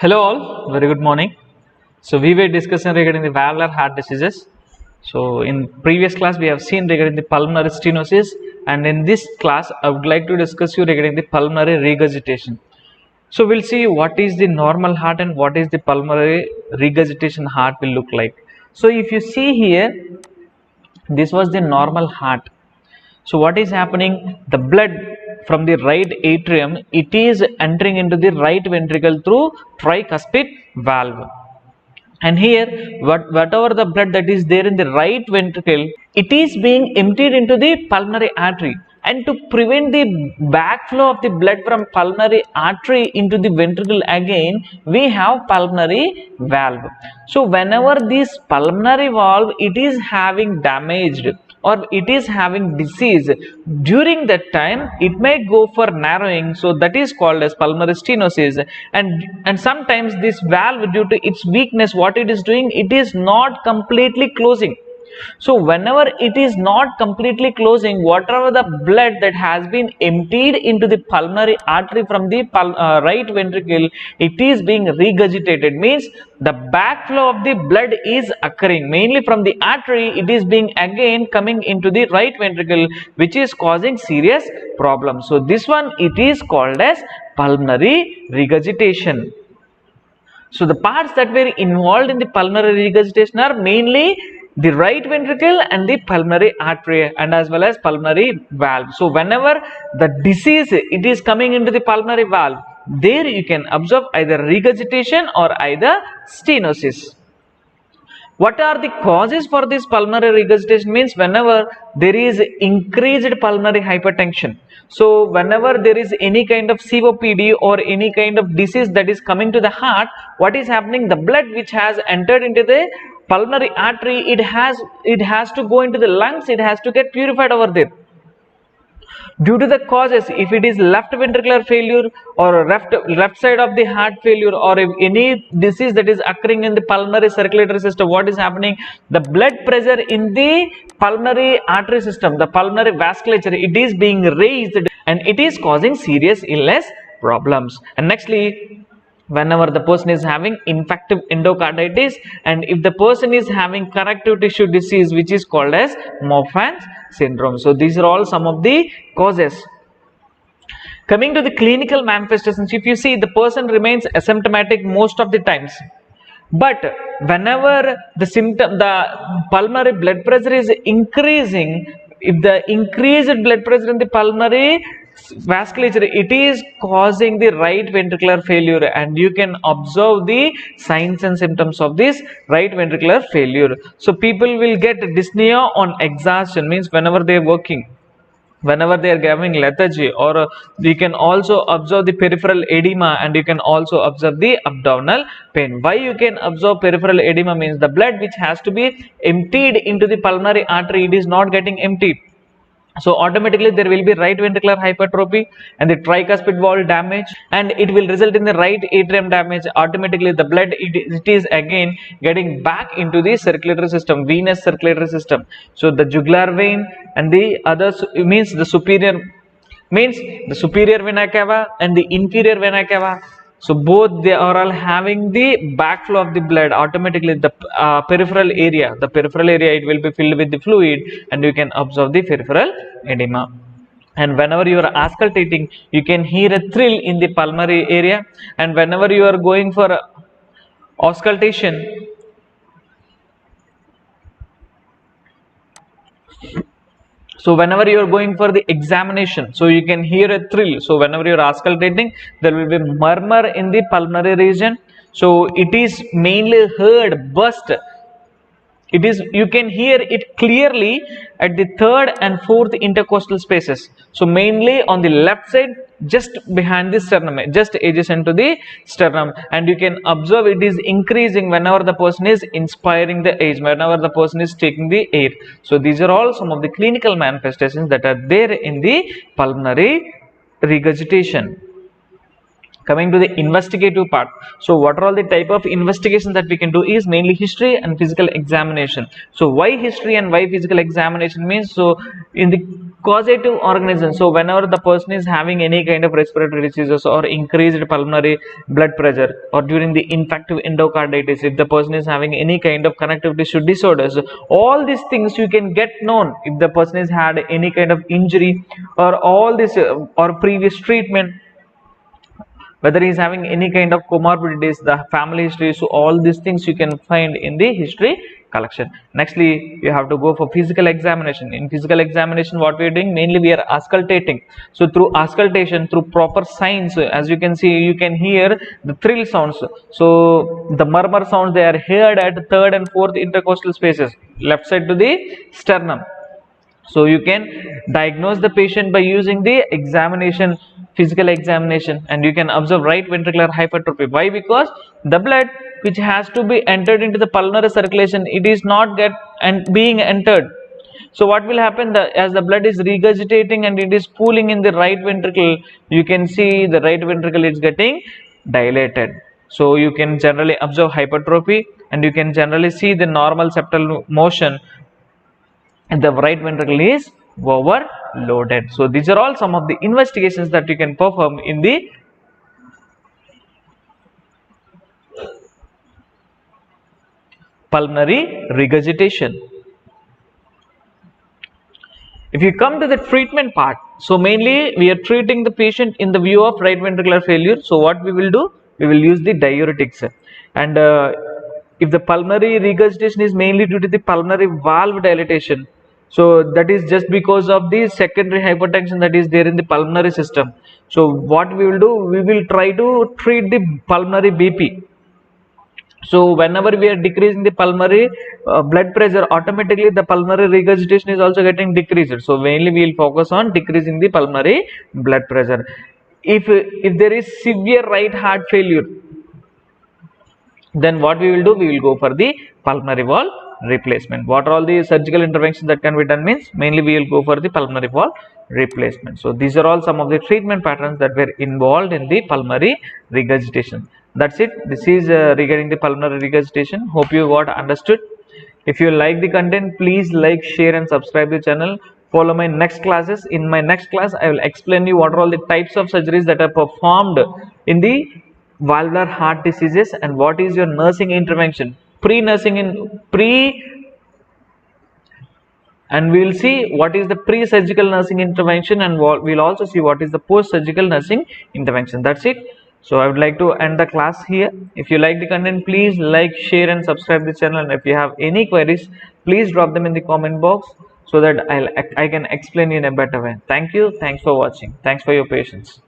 Hello all, very good morning. So we were discussing regarding the valvular heart diseases. So in previous class we have seen regarding the pulmonary stenosis, and in this class I would like to discuss you regarding the pulmonary regurgitation. So we'll see what is the normal heart and what is the pulmonary regurgitation heart will look like. So if you see here, this was the normal heart. So what is happening? The blood from the right atrium, it is entering into the right ventricle through tricuspid valve. And here, whatever the blood that is there in the right ventricle, it is being emptied into the pulmonary artery. And to prevent the backflow of the blood from pulmonary artery into the ventricle again, we have pulmonary valve. So whenever this pulmonary valve, it is having damaged or it is having disease, during that time it may go for narrowing, so that is called as pulmonary stenosis. And sometimes this valve, due to its weakness, what it is doing, it is not completely closing. So whenever it is not completely closing, whatever the blood that has been emptied into the pulmonary artery from the right ventricle, it is being regurgitated, means the backflow of the blood is occurring mainly from the artery. It is being again coming into the right ventricle, which is causing serious problems. So this one, it is called as pulmonary regurgitation. So the parts that were involved in the pulmonary regurgitation are mainly the right ventricle and the pulmonary artery, and as well as pulmonary valve. So whenever the disease it is coming into the pulmonary valve, there you can observe either regurgitation or either stenosis. What are the causes for this pulmonary regurgitation? Means whenever there is increased pulmonary hypertension. So whenever there is any kind of COPD or any kind of disease that is coming to the heart, what is happening? The blood which has entered into the pulmonary artery, it has to go into the lungs, it has to get purified over there. Due to the causes, if it is left ventricular failure or left side of the heart failure, or if any disease that is occurring in the pulmonary circulatory system, what is happening? The blood pressure in the pulmonary artery system, the pulmonary vasculature, it is being raised and it is causing serious illness problems. And nextly, whenever the person is having infective endocarditis, and if the person is having connective tissue disease, which is called as Marfan's syndrome. So these are all some of the causes. Coming to the clinical manifestations, if you see, the person remains asymptomatic most of the times, but whenever the pulmonary blood pressure is increasing, if the increased blood pressure in the pulmonary vasculature, it is causing the right ventricular failure, and you can observe the signs and symptoms of this right ventricular failure. So people will get dyspnea on exhaustion, means whenever they are working, whenever they are having lethargy, or you can also observe the peripheral edema, and you can also observe the abdominal pain. Why you can observe peripheral edema? Means the blood which has to be emptied into the pulmonary artery, it is not getting emptied. So automatically there will be right ventricular hypertrophy and the tricuspid valve damage, and it will result in the right atrium damage. Automatically the blood it is again getting back into the circulatory system, venous circulatory system. So the jugular vein and the others, means the superior vena cava and the inferior vena cava. So both they are all having the backflow of the blood. Automatically the peripheral area, it will be filled with the fluid, and you can observe the peripheral edema. And whenever you are auscultating, you can hear a thrill in the pulmonary area, and whenever you are going for auscultation, so whenever you are going for the examination, so you can hear a thrill. So whenever you are auscultating, there will be murmur in the pulmonary region. So it is mainly heard burst. You can hear it clearly at the third and fourth intercostal spaces. So mainly on the left side, just behind the sternum, just adjacent to the sternum, and you can observe it is increasing whenever the person is inspiring the air, whenever the person is taking the air. So these are all some of the clinical manifestations that are there in the pulmonary regurgitation. Coming to the investigative part, so what are all the type of investigations that we can do is mainly history and physical examination. So why history and why physical examination? Means, so in the causative organisms. So whenever the person is having any kind of respiratory diseases or increased pulmonary blood pressure, or during the infective endocarditis, if the person is having any kind of connective tissue disorders, all these things you can get known if the person has had any kind of injury, or all this or previous treatment, whether he is having any kind of comorbidities, the family history. So all these things you can find in the history collection. Nextly, you have to go for physical examination. In physical examination, what we are doing, mainly we are auscultating. So through auscultation, through proper signs, as you can see, you can hear the thrill sounds. So the murmur sounds, they are heard at third and fourth intercostal spaces, left side to the sternum. So you can diagnose the patient by using the examination, physical examination, and you can observe right ventricular hypertrophy. Why? Because the blood which has to be entered into the pulmonary circulation, it is not being entered. So what will happen, as the blood is regurgitating and it is pooling in the right ventricle, you can see the right ventricle is getting dilated. So you can generally observe hypertrophy, and you can generally see the normal septal motion, and the right ventricle is overloaded. So these are all some of the investigations that you can perform in the pulmonary regurgitation. If you come to the treatment part, so mainly we are treating the patient in the view of right ventricular failure. So what we will do, we will use the diuretics, and if the pulmonary regurgitation is mainly due to the pulmonary valve dilatation, so that is just because of the secondary hypertension that is there in the pulmonary system. So what we will do, we will try to treat the pulmonary BP. So whenever we are decreasing the pulmonary blood pressure, automatically the pulmonary regurgitation is also getting decreased. So mainly we will focus on decreasing the pulmonary blood pressure. If there is severe right heart failure, then what we will do, we will go for the pulmonary valve replacement. What are all the surgical interventions that can be done means, mainly we will go for the pulmonary valve replacement. So these are all some of the treatment patterns that were involved in the pulmonary regurgitation. That's it. This is regarding the pulmonary regurgitation. Hope you got understood. If you like the content, please like, share and subscribe the channel. Follow my next classes. In my next class, I will explain you what are all the types of surgeries that are performed in the valvular heart diseases, and what is your nursing intervention, and we will see what is the pre-surgical nursing intervention, and we'll also see what is the post-surgical nursing intervention. That's it. So I would like to end the class here. If you like the content, please like, share and subscribe the channel, and if you have any queries, please drop them in the comment box so that I can explain in a better way. Thank you. Thanks for watching. Thanks for your patience.